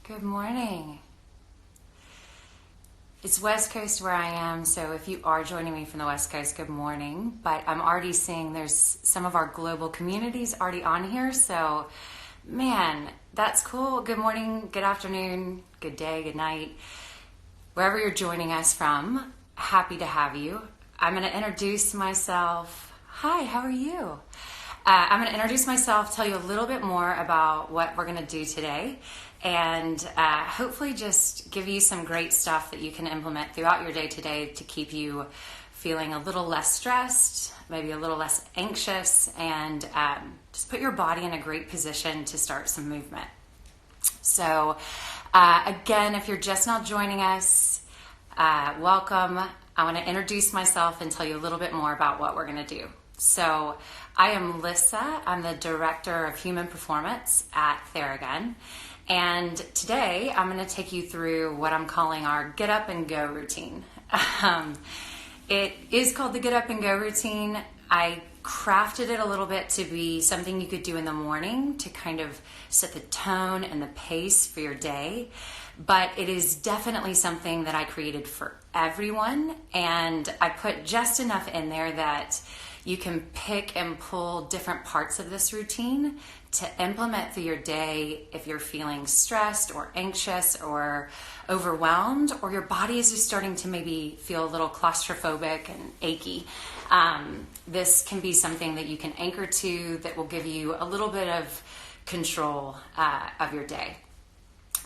Good morning. It's West Coast where I am, so if you are joining me from the West Coast, good morning. But I'm already seeing there's some of our global communities already on here, so man, that's cool. Good morning, good afternoon, good day, good night. Wherever you're joining us from, happy to have you. I'm going to introduce myself. Hi, how are you? I'm going to introduce myself, tell you a little bit more about what we're going to do today, and hopefully just give you some great stuff that you can implement throughout your day today to keep you feeling a little less stressed, maybe a little less anxious, and just put your body in a great position to start some movement. So again, if you're just now joining us, welcome. I want to introduce myself and tell you a little bit more about what we're going to do. So I am Lissa. I'm the Director of Human Performance at Theragun. And today I'm going to take you through what I'm calling our Get Up and Go routine. It is called the Get Up and Go routine. I crafted it a little bit to be something you could do in the morning to kind of set the tone and the pace for your day. But it is definitely something that I created for everyone. And I put just enough in there that you can pick and pull different parts of this routine to implement through your day if you're feeling stressed or anxious or overwhelmed, or your body is just starting to maybe feel a little claustrophobic and achy. This can be something that you can anchor to that will give you a little bit of control of your day.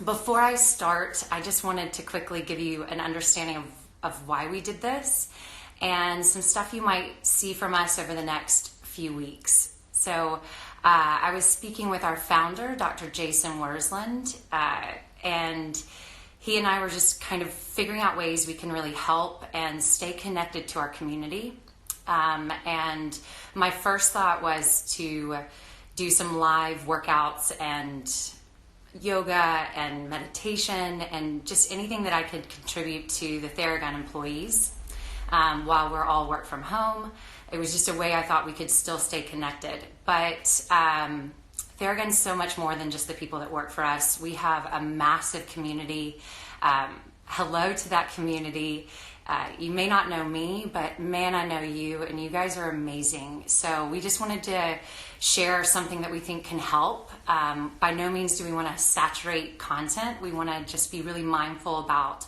Before I start, I just wanted to quickly give you an understanding of why we did this and some stuff you might see from us over the next few weeks. So I was speaking with our founder, Dr. Jason Wursland, and he and I were just kind of figuring out ways we can really help and stay connected to our community. And my first thought was to do some live workouts and yoga and meditation and just anything that I could contribute to the Theragun employees while we're all work from home. It was just a way I thought we could still stay connected. But Theragun's so much more than just the people that work for us. We have a massive community. Hello to that community. You may not know me, but man, I know you, and you guys are amazing. So we just wanted to share something that we think can help. By no means do we want to saturate content. We want to just be really mindful about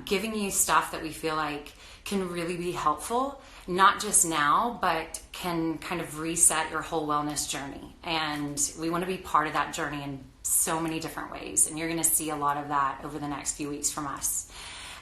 giving you stuff that we feel like can really be helpful, not just now, but can kind of reset your whole wellness journey. And we want to be part of that journey in so many different ways. And you're going to see a lot of that over the next few weeks from us.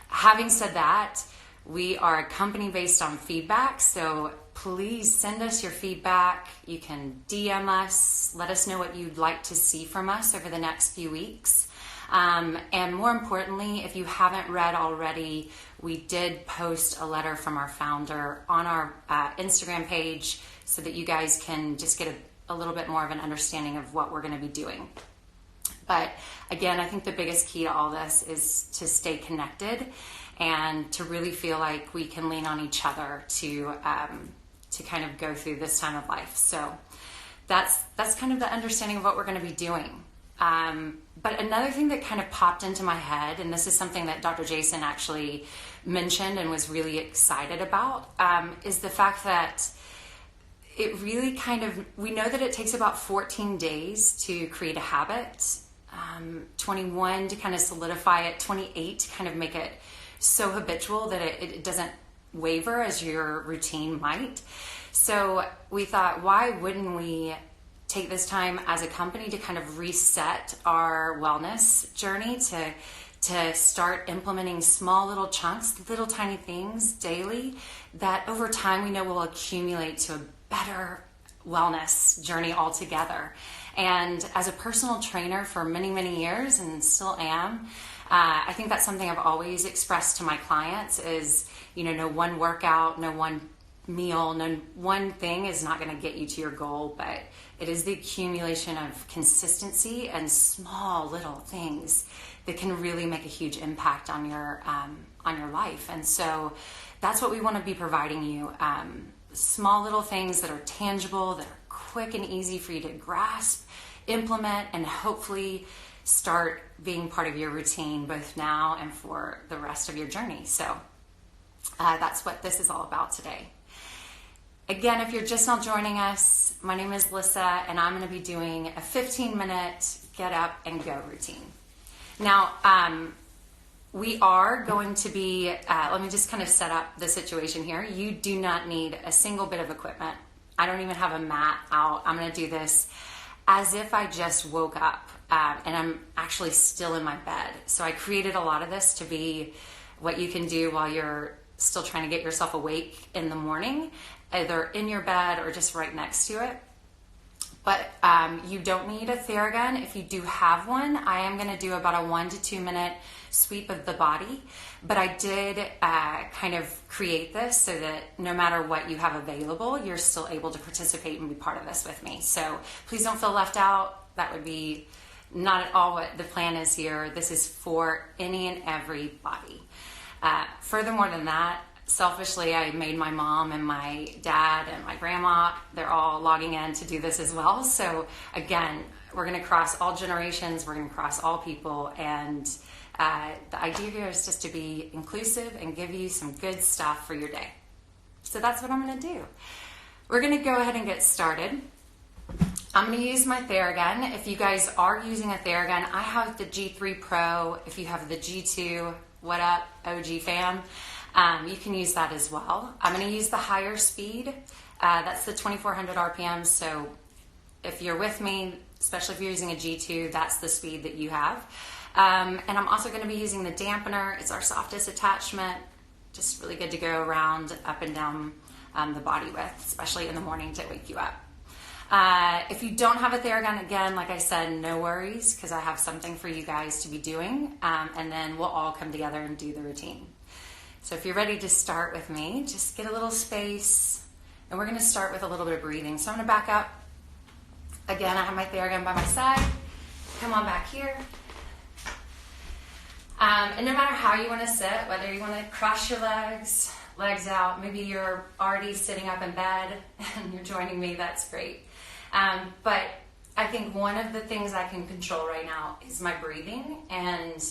Having said that, we are a company based on feedback, so please send us your feedback. You can DM us, let us know what you'd like to see from us over the next few weeks. And more importantly, if you haven't read already, we did post a letter from our founder on our Instagram page so that you guys can just get a little bit more of an understanding of what we're going to be doing. But again, I think the biggest key to all this is to stay connected and to really feel like we can lean on each other to kind of go through this time of life. So that's kind of the understanding of what we're going to be doing. But another thing that kind of popped into my head, and this is something that Dr. Jason actually mentioned and was really excited about, is the fact that it really we know that it takes about 14 days to create a habit, 21 to kind of solidify it, 28 to kind of make it so habitual that it doesn't waver as your routine might. So we thought, why wouldn't we take this time as a company to kind of reset our wellness journey to start implementing small little chunks, little tiny things daily that over time we know will accumulate to a better wellness journey altogether. And as a personal trainer for many, many years and still am, I think that's something I've always expressed to my clients is, no one workout, no one meal, no one thing is not going to get you to your goal, but it is the accumulation of consistency and small little things that can really make a huge impact on your life. And so that's what we want to be providing you. Small little things that are tangible, that are quick and easy for you to grasp, implement, and hopefully start being part of your routine both now and for the rest of your journey. So that's what this is all about today. Again, if you're just now joining us, my name is Lissa, and I'm going to be doing a 15-minute get up and go routine. Now, we are going to be, let me just kind of set up the situation here. You do not need a single bit of equipment. I don't even have a mat out. I'm going to do this as if I just woke up, and I'm actually still in my bed. So I created a lot of this to be what you can do while you're still trying to get yourself awake in the morning, either in your bed or just right next to it. But you don't need a Theragun. If you do have one, I am going to do about a 1 to 2 minute sweep of the body. But I did kind of create this so that no matter what you have available, you're still able to participate and be part of this with me. So please don't feel left out. That would be not at all what the plan is here. This is for any and every body. Furthermore than that, selfishly, I made my mom and my dad and my grandma, they're all logging in to do this as well. So again, we're going to cross all generations, we're going to cross all people, and the idea here is just to be inclusive and give you some good stuff for your day. So that's what I'm going to do. We're going to go ahead and get started. I'm going to use my Theragun. If you guys are using a Theragun, I have the G3 Pro. If you have the G2, what up, OG fam? You can use that as well. I'm going to use the higher speed. That's the 2400 RPM. So if you're with me, especially if you're using a G2, that's the speed that you have. And I'm also going to be using the dampener. It's our softest attachment. Just really good to go around, up and down the body with, especially in the morning to wake you up. If you don't have a Theragun, again, like I said, no worries, because I have something for you guys to be doing, and then we'll all come together and do the routine. So if you're ready to start with me, just get a little space, and we're going to start with a little bit of breathing. So I'm going to back up. Again, I have my Theragun by my side. Come on back here. And no matter how you want to sit, whether you want to cross your legs out, maybe you're already sitting up in bed and you're joining me, that's great. But I think one of the things I can control right now is my breathing, and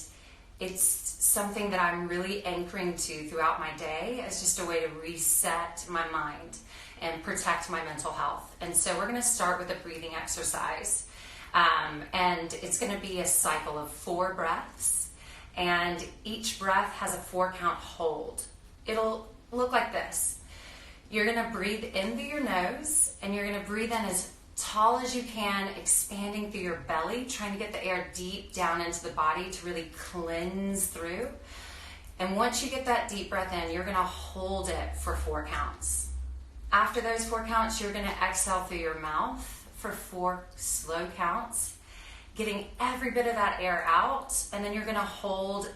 it's something that I'm really anchoring to throughout my day as just a way to reset my mind and protect my mental health. And so we're going to start with a breathing exercise, and it's going to be a cycle of 4 breaths, and each breath has a 4-count hold. It'll look like this. You're going to breathe in through your nose, and you're going to breathe in as tall as you can, expanding through your belly, trying to get the air deep down into the body to really cleanse through. And once you get that deep breath in, you're going to hold it for 4 counts. After those 4 counts, you're going to exhale through your mouth for 4 slow counts, getting every bit of that air out, and then you're going to hold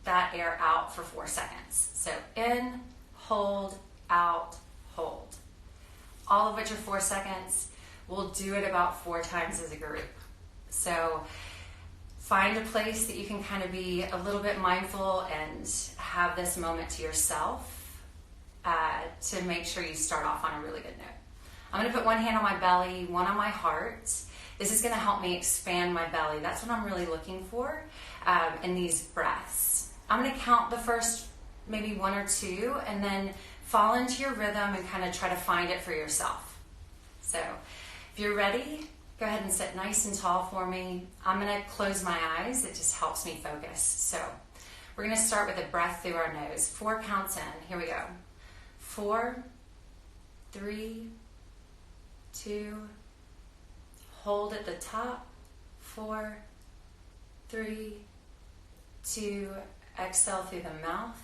that air out for 4 seconds. So in, hold, out, hold. All of which are 4 seconds. We'll do it about 4 times as a group. So find a place that you can kind of be a little bit mindful and have this moment to yourself to make sure you start off on a really good note. I'm going to put one hand on my belly, one on my heart. This is going to help me expand my belly. That's what I'm really looking for in these breaths. I'm going to count the first maybe 1 or 2, and then fall into your rhythm and kind of try to find it for yourself. So if you're ready, go ahead and sit nice and tall for me. I'm going to close my eyes. It just helps me focus. So we're going to start with a breath through our nose. 4 counts in. Here we go. 4, 3, 2, hold at the top. 4, 3, 2, exhale through the mouth.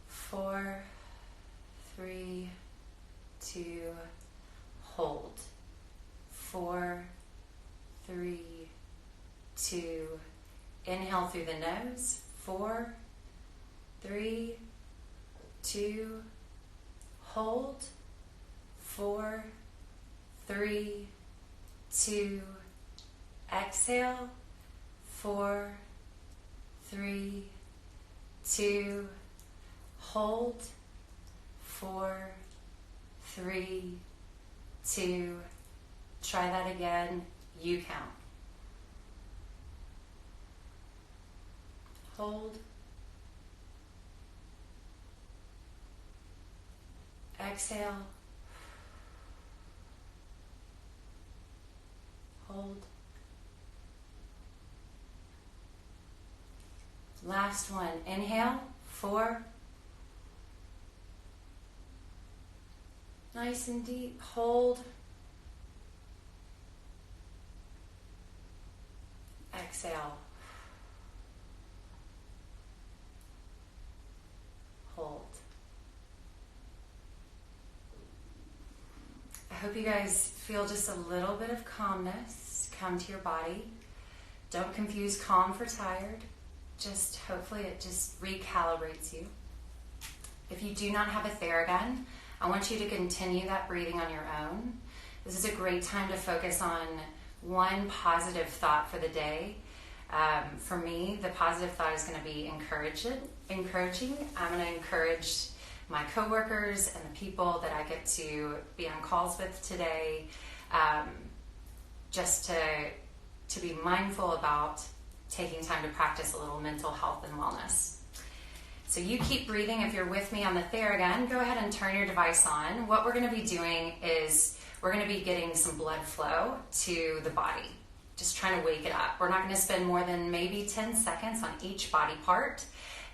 4, 3, 2, hold. 4, 3, 2, inhale through the nose. 4, 3, 2, hold. 4, 3, 2, exhale. 4, 3, 2, hold. 4, 3, 2, try that again. You count. Hold. Exhale. Hold. Last one. Inhale. 4. Nice and deep. Hold. Exhale. Hold. I hope you guys feel just a little bit of calmness come to your body. Don't confuse calm for tired. Just hopefully it just recalibrates you. If you do not have a Theragun, I want you to continue that breathing on your own. This is a great time to focus on one positive thought for the day. For me, the positive thought is going to be encouraging. I'm going to encourage my coworkers and the people that I get to be on calls with today, just to be mindful about taking time to practice a little mental health and wellness. So you keep breathing. If you're with me on the Theragun, go ahead and turn your device on. What we're going to be doing is we're going to be getting some blood flow to the body, just trying to wake it up. We're not going to spend more than maybe 10 seconds on each body part.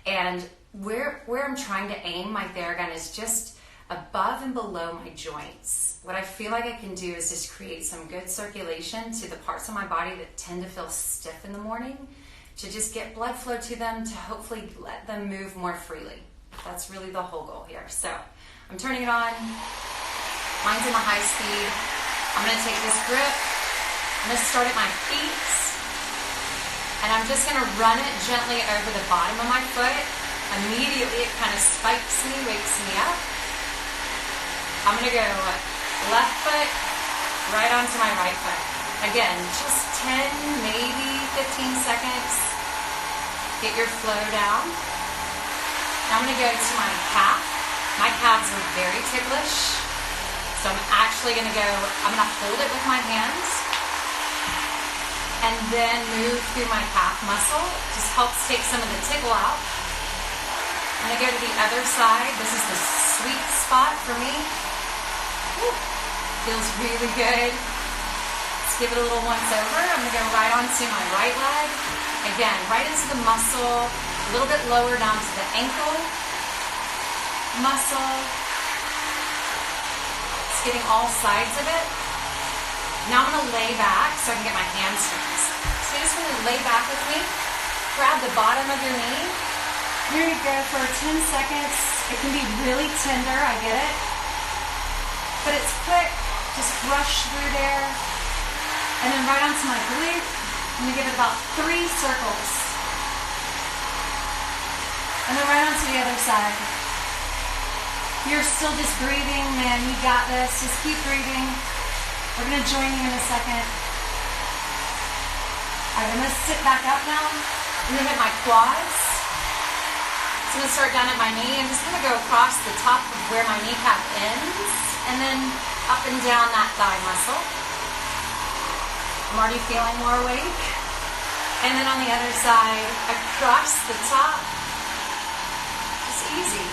And where I'm trying to aim my Theragun is just above and below my joints. What I feel like I can do is just create some good circulation to the parts of my body that tend to feel stiff in the morning, to just get blood flow to them, to hopefully let them move more freely. That's really the whole goal here. So I'm turning it on. Mine's in the high speed. I'm going to take this grip. I'm going to start at my feet. And I'm just going to run it gently over the bottom of my foot. Immediately it kind of spikes me, wakes me up. I'm going to go left foot right onto my right foot. Again, just 10, maybe 15 seconds. Get your flow down. Now I'm going to go to my calf. My calves are very ticklish. So I'm actually going to hold it with my hands and then move through my calf muscle. Just helps take some of the tickle out. I'm going to go to the other side. This is the sweet spot for me. Woo. Feels really good. Let's give it a little once over. I'm going to go right onto my right leg. Again, right into the muscle, a little bit lower down to the ankle muscle. It's getting all sides of it. Now I'm going to lay back so I can get my hamstrings. So you're just going to lay back with me. Grab the bottom of your knee. Here you go for 10 seconds. It can be really tender, I get it. But it's quick. Just rush through there. And then right onto my glute. I'm going to give it about 3 circles. And then right onto the other side. You're still just breathing, man. You got this. Just keep breathing. We're going to join you in a second. All right, I'm going to sit back up now. I'm going to hit my quads. So I'm going to start down at my knee. I'm just going to go across the top of where my kneecap ends and then up and down that thigh muscle. I'm already feeling more awake. And then on the other side, across the top. Just easy.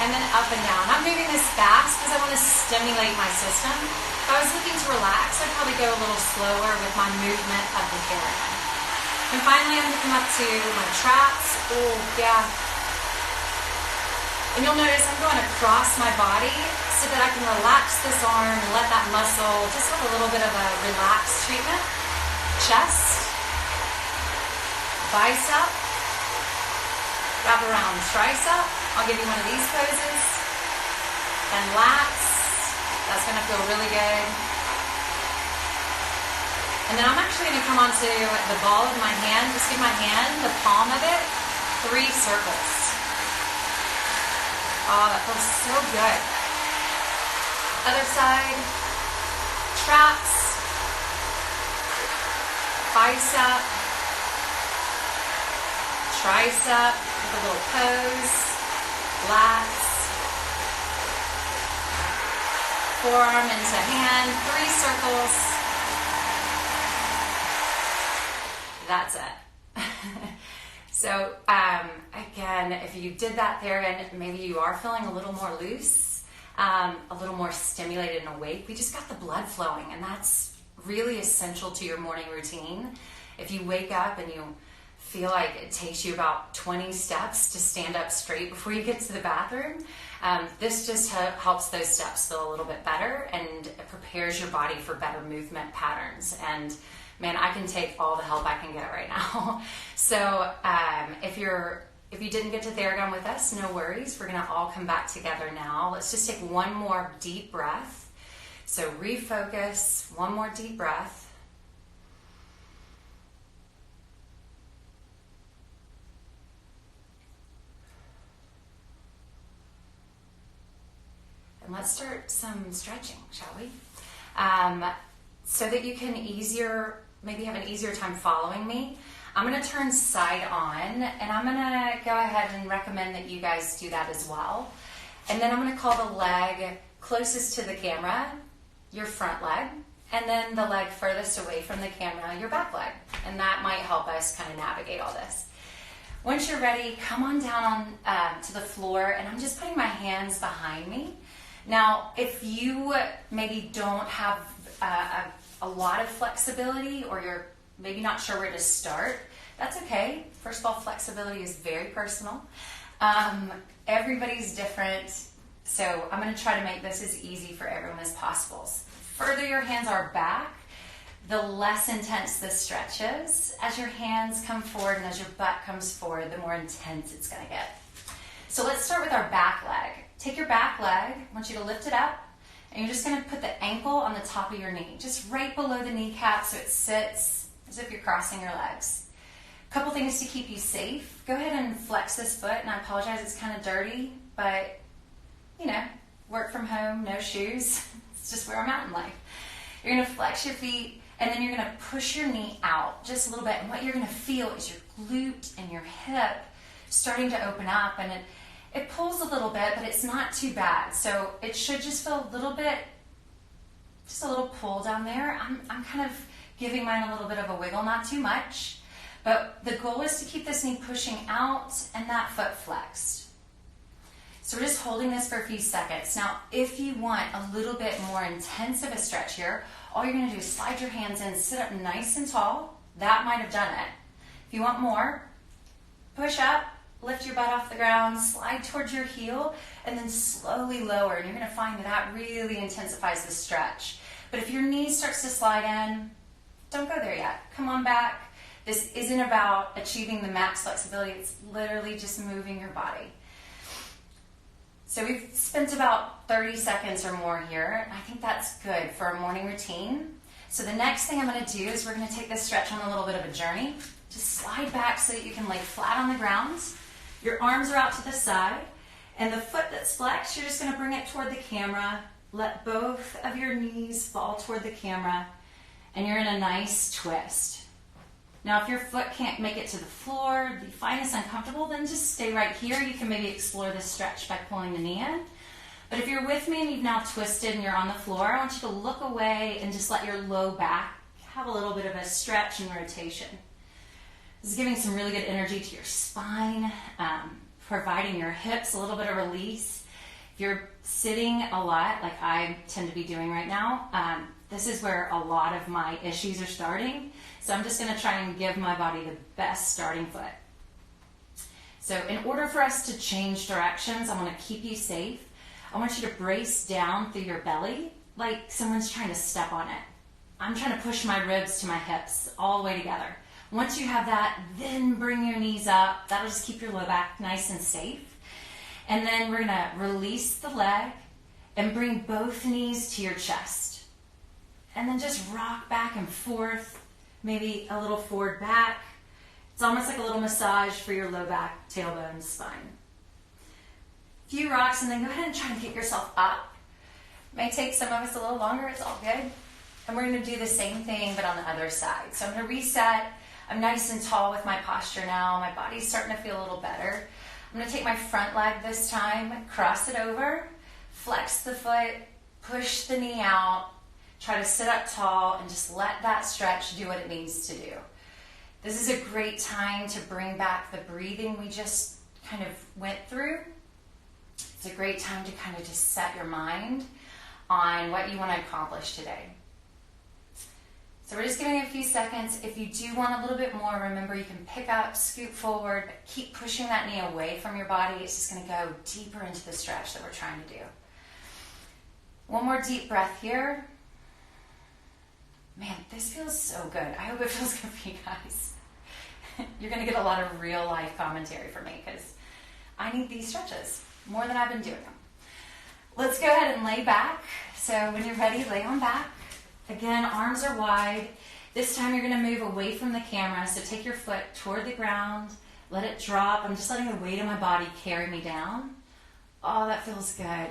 And then up and down. I'm moving this fast because I want to stimulate my system. If I was looking to relax, I'd probably go a little slower with my movement of the Theragun. And finally, I'm going to come up to my traps. Oh, yeah. And you'll notice I'm going across my body so that I can relax this arm and let that muscle just have a little bit of a relaxed treatment. Chest, bicep, wrap around tricep. I'll give you one of these poses. And lats. That's going to feel really good. And then I'm actually going to come onto the ball of my hand. Just give my hand, the palm of it, 3 circles. Oh, that feels so good. Other side. Traps. Bicep. Tricep with a little pose. Lats. Forearm into hand. 3 circles. That's it. So again, if you did that there and maybe you are feeling a little more loose, a little more stimulated and awake, we just got the blood flowing, and that's really essential to your morning routine. If you wake up and you feel like it takes you about 20 steps to stand up straight before you get to the bathroom, this just helps those steps feel a little bit better, and it prepares your body for better movement patterns. And man, I can take all the help I can get right now. So if you didn't get to Theragun with us, no worries. We're gonna all come back together now. Let's just take one more deep breath. So refocus, one more deep breath. And let's start some stretching, shall we? So that you can maybe have an easier time following me. I'm gonna turn side on, and I'm gonna go ahead and recommend that you guys do that as well. And then I'm gonna call the leg closest to the camera, your front leg, and then the leg furthest away from the camera, your back leg. And that might help us kind of navigate all this. Once you're ready, come on down to the floor, and I'm just putting my hands behind me. Now, if you maybe don't have a lot of flexibility, or you're maybe not sure where to start, that's okay. First of all, flexibility is very personal. Everybody's different, so I'm going to try to make this as easy for everyone as possible. The further your hands are back, the less intense this stretch is. As your hands come forward and as your butt comes forward, the more intense it's going to get. So let's start with our back leg. Take your back leg, I want you to lift it up, and you're just going to put the ankle on the top of your knee, just right below the kneecap so it sits as if you're crossing your legs. A couple things to keep you safe. Go ahead and flex this foot, and I apologize, it's kind of dirty, but you know, work from home, no shoes. It's just where I'm at in life. You're going to flex your feet, and then you're going to push your knee out just a little bit, and what you're going to feel is your glute and your hip starting to open up, and it pulls a little bit, but it's not too bad. So it should just feel a little bit, just a little pull down there. I'm kind of giving mine a little bit of a wiggle, not too much. But the goal is to keep this knee pushing out and that foot flexed. So we're just holding this for a few seconds. Now, if you want a little bit more intense of a stretch here, all you're gonna do is slide your hands in, sit up nice and tall. That might have done it. If you want more, push up, lift your butt off the ground, slide towards your heel, and then slowly lower. And you're going to find that that really intensifies the stretch. But if your knee starts to slide in, don't go there yet. Come on back. This isn't about achieving the max flexibility. It's literally just moving your body. So we've spent about 30 seconds or more here. I think that's good for a morning routine. So the next thing I'm going to do is we're going to take this stretch on a little bit of a journey. Just slide back so that you can lay flat on the ground. Your arms are out to the side, and the foot that's flexed, you're just going to bring it toward the camera. Let both of your knees fall toward the camera, and you're in a nice twist. Now, if your foot can't make it to the floor, you find this uncomfortable, then just stay right here. You can maybe explore this stretch by pulling the knee in. But if you're with me and you've now twisted and you're on the floor, I want you to look away and just let your low back have a little bit of a stretch and rotation. This is giving some really good energy to your spine, providing your hips a little bit of release. If you're sitting a lot, like I tend to be doing right now, this is where a lot of my issues are starting. So I'm just going to try and give my body the best starting foot. So in order for us to change directions, I want to keep you safe. I want you to brace down through your belly like someone's trying to step on it. I'm trying to push my ribs to my hips all the way together. Once you have that, then bring your knees up. That'll just keep your low back nice and safe. And then we're gonna release the leg and bring both knees to your chest. And then just rock back and forth, maybe a little forward back. It's almost like a little massage for your low back, tailbone, spine. A few rocks, and then go ahead and try to get yourself up. It may take some of us a little longer, it's all good. And we're gonna do the same thing, but on the other side. So I'm gonna reset. I'm nice and tall with my posture now. My body's starting to feel a little better. I'm gonna take my front leg this time, cross it over, flex the foot, push the knee out, try to sit up tall, and just let that stretch do what it needs to do. This is a great time to bring back the breathing we just kind of went through. It's a great time to kind of just set your mind on what you want to accomplish today. So we're just giving it a few seconds. If you do want a little bit more, remember you can pick up, scoot forward, but keep pushing that knee away from your body. It's just going to go deeper into the stretch that we're trying to do. One more deep breath here. Man, this feels so good. I hope it feels good for you guys. You're going to get a lot of real life commentary from me because I need these stretches more than I've been doing them. Let's go ahead and lay back. So when you're ready, lay on back. Again, arms are wide. This time you're going to move away from the camera. So take your foot toward the ground. Let it drop. I'm just letting the weight of my body carry me down. Oh, that feels good.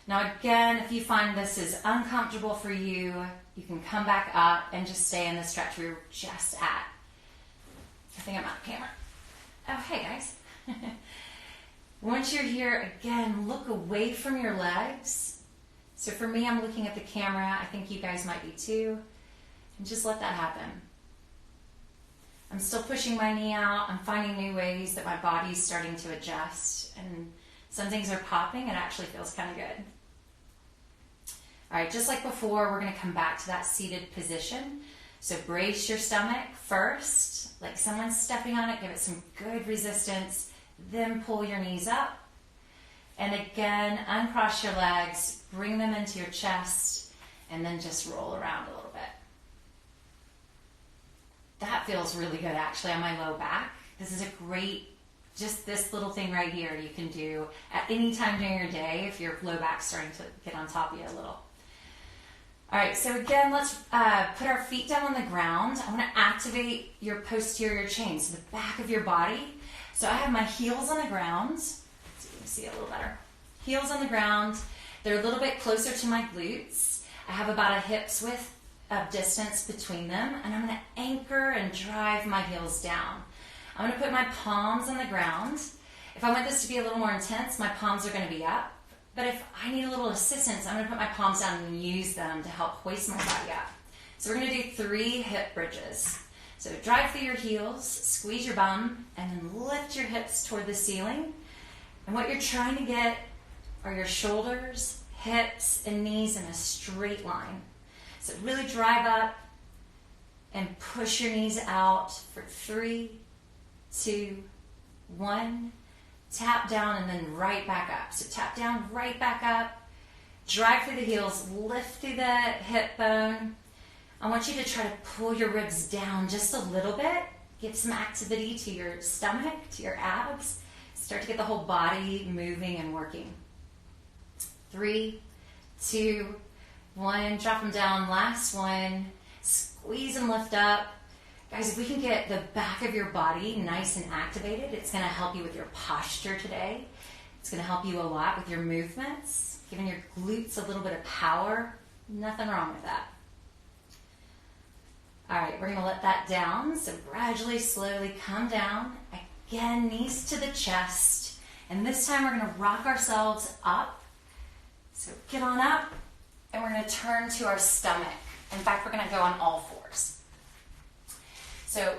Now again, if you find this is uncomfortable for you, you can come back up and just stay in the stretch we were just at. I think I'm out of camera. Oh, hey guys. Once you're here, again, look away from your legs. So for me, I'm looking at the camera. I think you guys might be too. And just let that happen. I'm still pushing my knee out. I'm finding new ways that my body's starting to adjust. And some things are popping. It actually feels kind of good. All right, just like before, we're going to come back to that seated position. So brace your stomach first, like someone's stepping on it. Give it some good resistance. Then pull your knees up. And again, uncross your legs, bring them into your chest, and then just roll around a little bit. That feels really good actually on my low back. This is a great, just this little thing right here you can do at any time during your day if your low back's starting to get on top of you a little. All right, so again, let's put our feet down on the ground. I want to activate your posterior chain, so the back of your body. So I have my heels on the ground. So you can see it a little better. Heels on the ground. They're a little bit closer to my glutes. I have about a hip's width of distance between them, and I'm going to anchor and drive my heels down. I'm going to put my palms on the ground. If I want this to be a little more intense, my palms are going to be up. But if I need a little assistance, I'm going to put my palms down and use them to help hoist my body up. So we're going to do 3 hip bridges. So drive through your heels, squeeze your bum, and then lift your hips toward the ceiling. And what you're trying to get are your shoulders, hips, and knees in a straight line. So really drive up and push your knees out for 3, 2, 1. Tap down and then right back up. So tap down, right back up. Drive through the heels, lift through the hip bone. I want you to try to pull your ribs down just a little bit. Give some activity to your stomach, to your abs. Start to get the whole body moving and working. 3, 2, 1. Drop them down. Last one. Squeeze and lift up. Guys, if we can get the back of your body nice and activated, it's going to help you with your posture today. It's going to help you a lot with your movements, giving your glutes a little bit of power. Nothing wrong with that. All right, we're going to let that down. So gradually, slowly come down. Again, knees to the chest. And this time we're going to rock ourselves up. So get on up, and we're going to turn to our stomach. In fact, we're going to go on all fours. So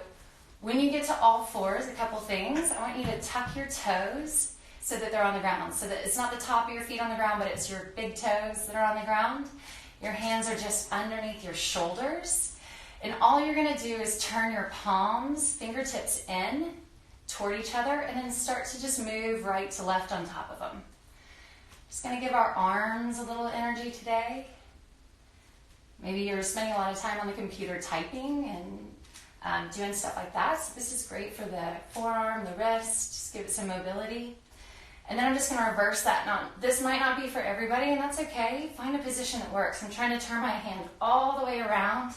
when you get to all fours, a couple things. I want you to tuck your toes so that they're on the ground. So that it's not the top of your feet on the ground, but it's your big toes that are on the ground. Your hands are just underneath your shoulders. And all you're going to do is turn your palms, fingertips in toward each other, and then start to just move right to left on top of them. Just going to give our arms a little energy today. Maybe you're spending a lot of time on the computer typing and doing stuff like that. So this is great for the forearm, the wrist, just give it some mobility. And then I'm just going to reverse that. Now, this might not be for everybody, and that's okay. Find a position that works. I'm trying to turn my hand all the way around.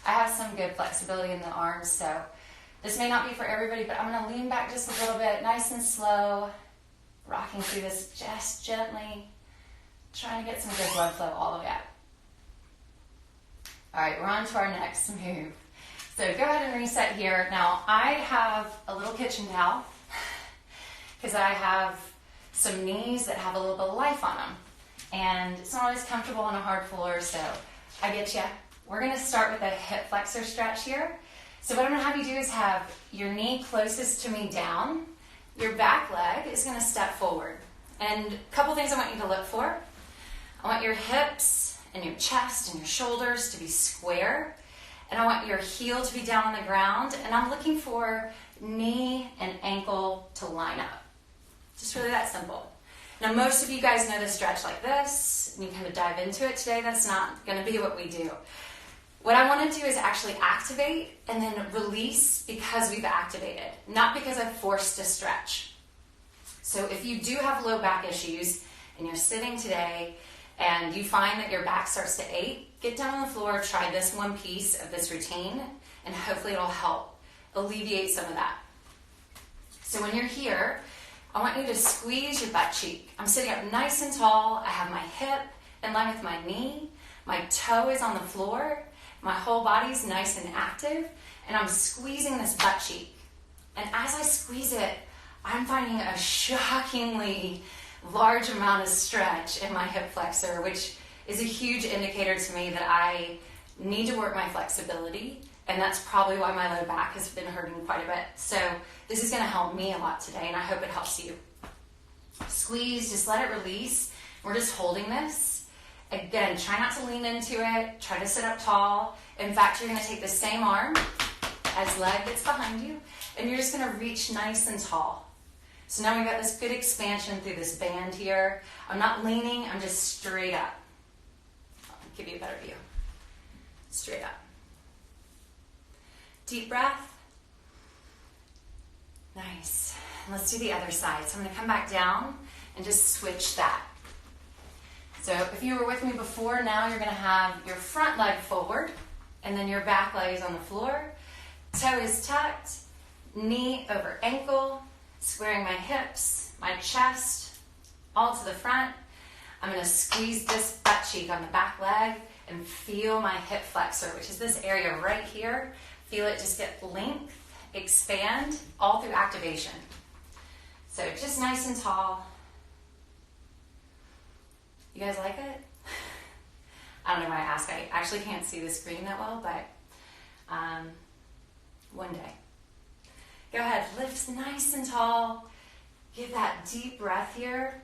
I have some good flexibility in the arms, so this may not be for everybody, but I'm going to lean back just a little bit, nice and slow, rocking through this just gently, trying to get some good blood flow all the way up. All right, we're on to our next move. So go ahead and reset here. Now, I have a little kitchen towel because I have some knees that have a little bit of life on them. And it's not always comfortable on a hard floor, so I get you. We're going to start with a hip flexor stretch here. So what I'm gonna have you do is have your knee closest to me down. Your back leg is gonna step forward. And a couple things I want you to look for. I want your hips and your chest and your shoulders to be square. And I want your heel to be down on the ground. And I'm looking for knee and ankle to line up. Just really that simple. Now, most of you guys know the stretch like this, and you kind of dive into it today. That's not going to be what we do. What I want to do is actually activate and then release because we've activated, not because I've forced a stretch. So if you do have low back issues and you're sitting today and you find that your back starts to ache, get down on the floor, try this one piece of this routine, and hopefully it'll help alleviate some of that. So when you're here, I want you to squeeze your butt cheek. I'm sitting up nice and tall. I have my hip in line with my knee. My toe is on the floor. My whole body's nice and active. And I'm squeezing this butt cheek. And as I squeeze it, I'm finding a shockingly large amount of stretch in my hip flexor, which is a huge indicator to me that I need to work my flexibility. And that's probably why my low back has been hurting quite a bit. So this is going to help me a lot today, and I hope it helps you. Squeeze, just let it release. We're just holding this. Again, try not to lean into it. Try to sit up tall. In fact, you're going to take the same arm as leg that's behind you, and you're just going to reach nice and tall. So now we've got this good expansion through this band here. I'm not leaning, I'm just straight up. I'll give you a better view. Straight up. Deep breath. Nice. And let's do the other side. So I'm going to come back down and just switch that. So if you were with me before, now you're going to have your front leg forward and then your back leg is on the floor. Toe is tucked, knee over ankle, squaring my hips, my chest, all to the front. I'm going to squeeze this butt cheek on the back leg and feel my hip flexor, which is this area right here. Feel it just get length, expand, all through activation. So just nice and tall. You guys like it? I don't know why I ask. I actually can't see the screen that well, but one day. Go ahead, lift nice and tall. Give that deep breath here.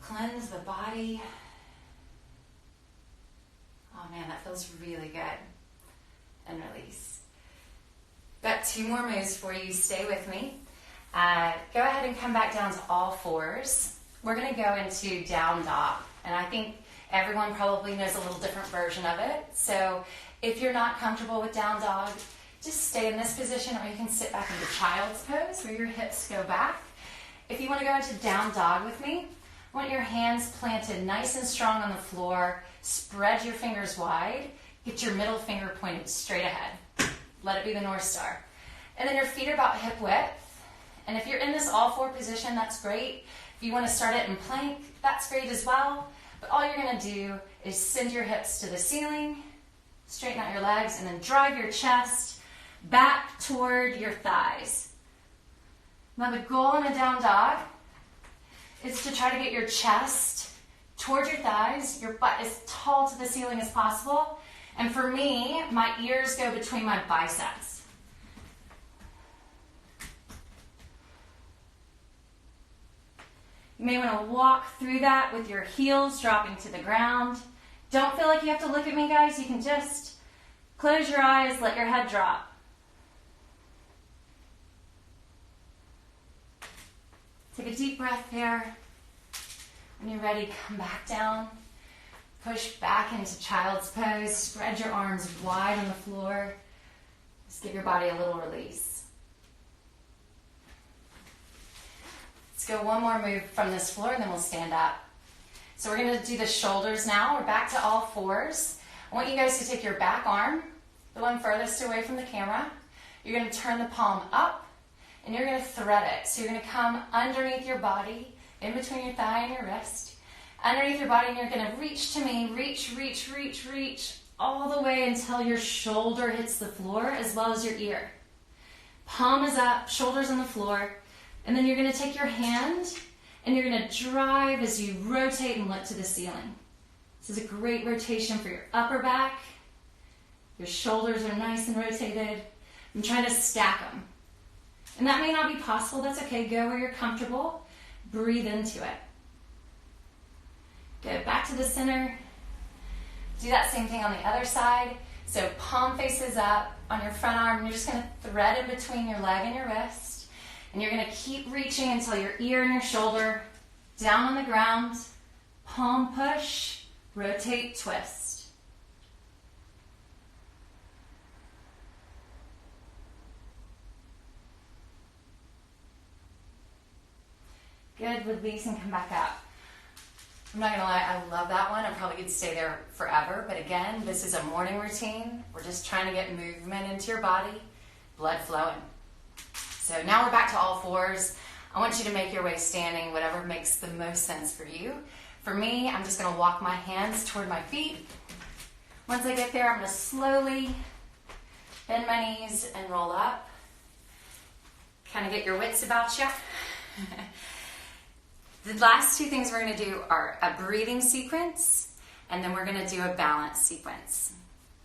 Cleanse the body. Oh man, that feels really good. And release. Got 2 more moves for you. Stay with me. Go ahead and come back down to all fours. We're going to go into down dog. And I think everyone probably knows a little different version of it. So if you're not comfortable with down dog, just stay in this position, or you can sit back into child's pose where your hips go back. If you want to go into down dog with me, I want your hands planted nice and strong on the floor. Spread your fingers wide. Get your middle finger pointed straight ahead. Let it be the North Star. And then your feet are about hip width. And if you're in this all four position, that's great. If you want to start it in plank, that's great as well. But all you're going to do is send your hips to the ceiling, straighten out your legs, and then drive your chest back toward your thighs. Now the goal in a down dog is to try to get your chest towards your thighs, your butt as tall to the ceiling as possible. And for me, my ears go between my biceps. You may want to walk through that with your heels dropping to the ground. Don't feel like you have to look at me, guys. You can just close your eyes, let your head drop. Take a deep breath there. When you're ready, come back down. Push back into child's pose. Spread your arms wide on the floor. Just give your body a little release. Let's go one more move from this floor and then we'll stand up. So we're going to do the shoulders now. We're back to all fours. I want you guys to take your back arm, the one furthest away from the camera. You're going to turn the palm up and you're going to thread it. So you're going to come underneath your body, in between your thigh and your wrist. Underneath your body, and you're going to reach to me. Reach, reach, reach, reach, all the way until your shoulder hits the floor as well as your ear. Palm is up, shoulders on the floor. And then you're going to take your hand and you're going to drive as you rotate and look to the ceiling. This is a great rotation for your upper back Your shoulders are nice and rotated. I'm trying to stack them. And that may not be possible, that's okay. Go where you're comfortable. Breathe into it. Go back to the center. Do that same thing on the other side. So palm faces up on your front arm. You're just going to thread in between your leg and your wrist. And you're going to keep reaching until your ear and your shoulder down on the ground. Palm push, rotate, twist. Good, release and come back up. I'm not gonna lie, I love that one. I probably could stay there forever, but again, this is a morning routine. We're just trying to get movement into your body, blood flowing. So now we're back to all fours. I want you to make your way standing, whatever makes the most sense for you. For me, I'm just gonna walk my hands toward my feet. Once I get there, I'm gonna slowly bend my knees and roll up. Kind of get your wits about you. The last two things we're going to do are a breathing sequence, and then we're going to do a balance sequence.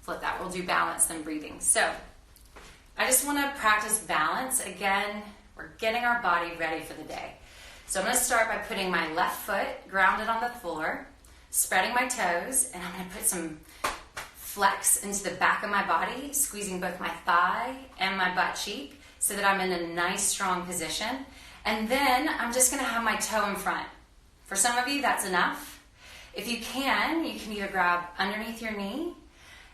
Flip that. We'll do balance, then breathing. So I just want to practice balance. Again, we're getting our body ready for the day. So I'm going to start by putting my left foot grounded on the floor, spreading my toes, and I'm going to put some flex into the back of my body, squeezing both my thigh and my butt cheek so that I'm in a nice, strong position. And then I'm just gonna have my toe in front. For some of you, that's enough. If you can either grab underneath your knee,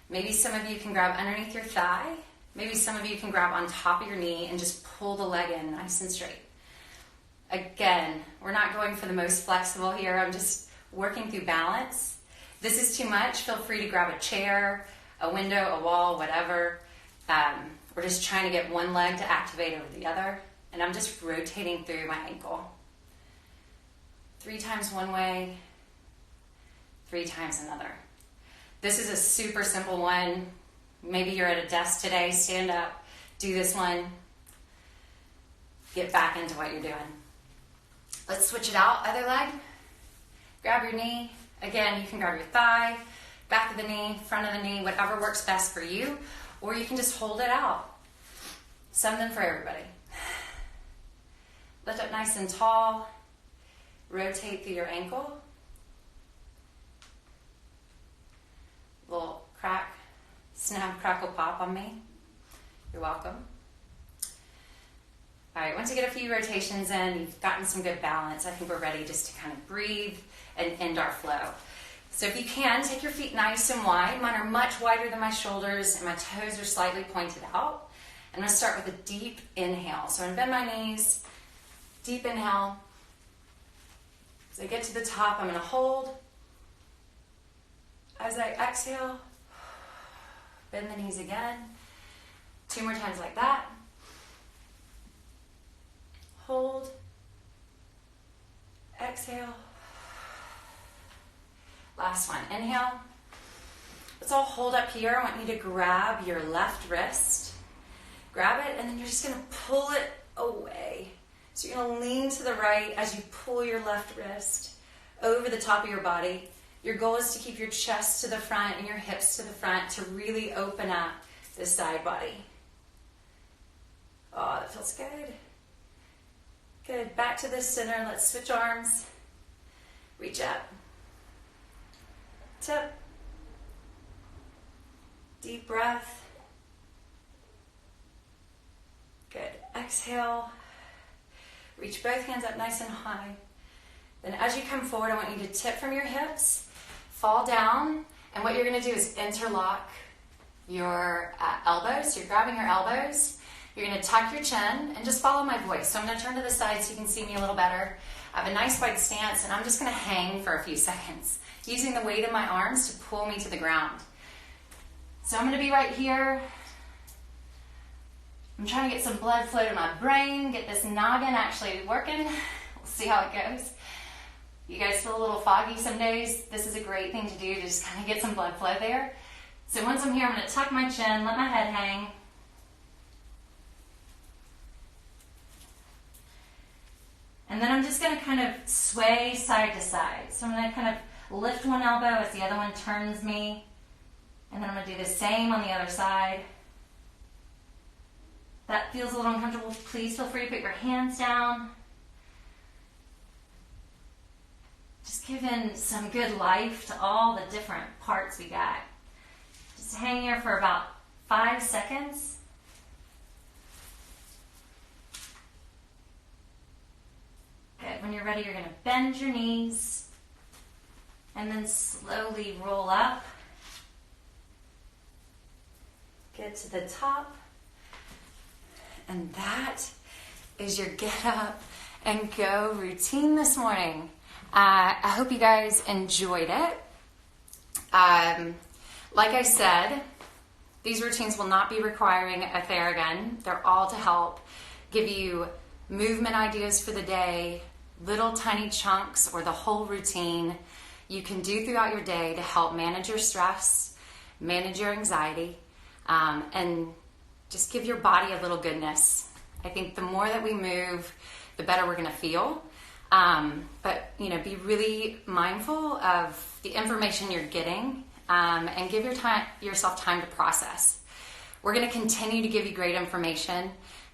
maybe some of you can grab underneath your thigh, maybe some of you can grab on top of your knee and just pull the leg in nice and straight. Again, we're not going for the most flexible here. I'm just working through balance. If this is too much, feel free to grab a chair, a window, a wall, whatever. We're just trying to get one leg to activate over the other. And I'm just rotating through my ankle. 3 times one way, 3 times another. This is a super simple one. Maybe you're at a desk today, stand up, do this one. Get back into what you're doing. Let's switch it out, other leg. Grab your knee. Again, you can grab your thigh, back of the knee, front of the knee, whatever works best for you. Or you can just hold it out. Something for everybody. Lift up nice and tall. Rotate through your ankle. Little crack, snap, crackle, pop on me. You're welcome. All right, once you get a few rotations in, you've gotten some good balance, I think we're ready just to kind of breathe and end our flow. So if you can, take your feet nice and wide. Mine are much wider than my shoulders and my toes are slightly pointed out. I'm gonna start with a deep inhale. So I'm gonna bend my knees. Deep inhale. As I get to the top, I'm going to hold. As I exhale, bend the knees again. 2 more times like that. Hold. Exhale. Last one. Inhale. Let's all hold up here. I want you to grab your left wrist. Grab it, and then you're just going to pull it away. So you're going to lean to the right as you pull your left wrist over the top of your body. Your goal is to keep your chest to the front and your hips to the front to really open up the side body. Oh, that feels good. Good. Back to the center. Let's switch arms. Reach up. Tip. Deep breath. Good. Exhale. Reach both hands up nice and high. Then as you come forward, I want you to tip from your hips, fall down, and what you're going to do is interlock your elbows. So you're grabbing your elbows. You're going to tuck your chin and just follow my voice. So I'm going to turn to the side so you can see me a little better. I have a nice wide stance, and I'm just going to hang for a few seconds, using the weight of my arms to pull me to the ground. So I'm going to be right here. I'm trying to get some blood flow to my brain, get this noggin actually working. We'll see how it goes. You guys feel a little foggy some days. This is a great thing to do to just kind of get some blood flow there. So once I'm here, I'm going to tuck my chin, let my head hang. And then I'm just going to kind of sway side to side. So I'm going to kind of lift one elbow as the other one turns me. And then I'm going want to do the same on the other side. If that feels a little uncomfortable, please feel free to put your hands down. Just giving some good life to all the different parts we got. Just hang here for about 5 seconds. Good. When you're ready, you're going to bend your knees and then slowly roll up. Get to the top. And that is your get up and go routine this morning. I hope you guys enjoyed it. Like I said, these routines will not be requiring a Theragun. They're all to help give you movement ideas for the day, little tiny chunks or the whole routine you can do throughout your day to help manage your stress, manage your anxiety, and just give your body a little goodness. I think the more that we move, the better we're going to feel. But be really mindful of the information you're getting, and give yourself time to process. We're going to continue to give you great information.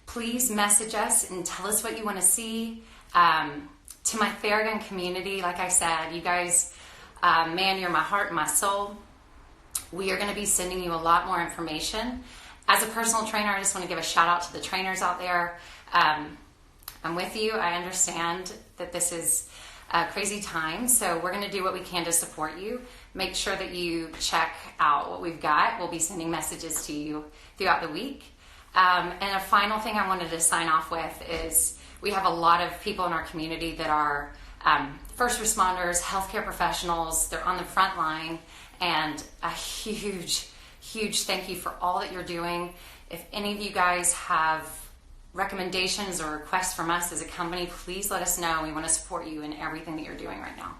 Please message us and tell us what you want to see. To my Theragun community, like I said, you guys, man, you're my heart and my soul. We are going to be sending you a lot more information. As a personal trainer, I just want to give a shout out to the trainers out there. I'm with you. I understand that this is a crazy time, so we're going to do what we can to support you. Make sure that you check out what we've got. We'll be sending messages to you throughout the week. And a final thing I wanted to sign off with is we have a lot of people in our community that are first responders, healthcare professionals. They're on the front line, and a huge, huge thank you for all that you're doing. If any of you guys have recommendations or requests from us as a company, please let us know. We want to support you in everything that you're doing right now.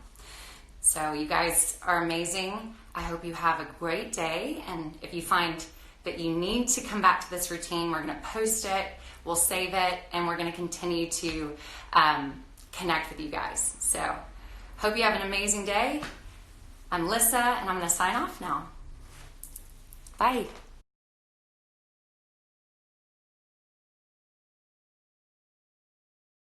So you guys are amazing. I hope you have a great day. And if you find that you need to come back to this routine, we're going to post it, we'll save it, and we're going to continue to connect with you guys. So hope you have an amazing day. I'm Lissa, and I'm going to sign off now. Bye.